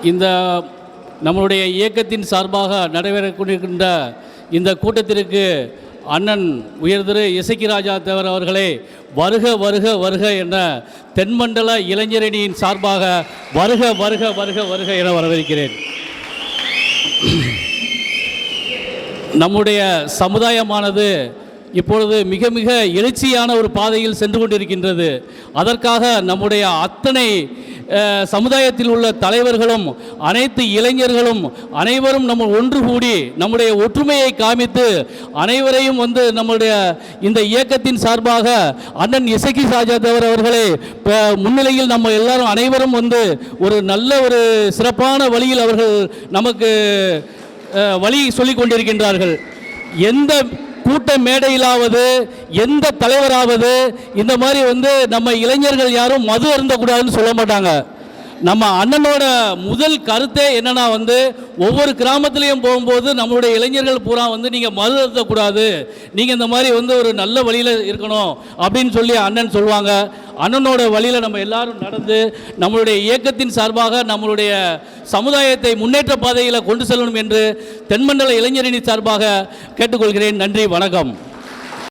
இந்த நம்மளுடைய இயக்கத்தின் சார்பாக நடைபெறக்கூடிய இந்த கூட்டத்திற்கு அண்ணன் உயர்திரு இசக்கி ராஜா தேவர் அவர்களே வருக வருக வருக என்ற தென்மண்டல இளைஞரணியின் சார்பாக வருக வருக வருக வருக என வரவேற்கிறேன். நம்முடைய சமுதாயமானது இப்பொழுது மிக மிக எழுச்சியான ஒரு பாதையில் சென்று கொண்டிருக்கின்றது. அதற்காக நம்முடைய அத்தனை சமுதாயத்தில் உள்ள தலைவர்களும் அனைத்து இளைஞர்களும் அனைவரும் நம்ம ஒன்று கூடி நம்முடைய ஒற்றுமையை காமித்து அனைவரையும் நம்முடைய இந்த இயக்கத்தின் சார்பாக அண்ணன் இசக்கி ராஜா தேவர் அவர்களே முன்னிலையில் நம்ம எல்லாரும் அனைவரும் ஒரு நல்ல ஒரு சிறப்பான வழியில் அவர்கள் நமக்கு வழி சொல்லிக் கொண்டிருக்கின்றார்கள். எந்த கூட்ட மேடையிலாவது எந்த தலைவராவது இந்த மாதிரி நம்ம இளைஞர்கள் யாரும் மது அருந்தக்கூடாதுன்னு சொல்ல மாட்டாங்க. நம்ம அண்ணனோட முதல் கருத்தே என்னன்னா ஒவ்வொரு கிராமத்திலையும் போகும்போது நம்மளுடைய இளைஞர்கள் பூரா நீங்கள் மது அருந்தக்கூடாது, நீங்கள் இந்த மாதிரி ஒரு நல்ல வழியில் இருக்கணும் அப்படின்னு சொல்லி அண்ணன் சொல்லுவாங்க. அண்ணனோட வழியில் நம்ம எல்லாரும் நடந்து நம்மளுடைய இயக்கத்தின் சார்பாக நம்மளுடைய சமுதாயத்தை முன்னேற்ற பாதையில் கொண்டு செல்லணும் என்று தென்மண்டல இளைஞரணி சார்பாக கேட்டுக்கொள்கிறேன். நன்றி, வணக்கம்.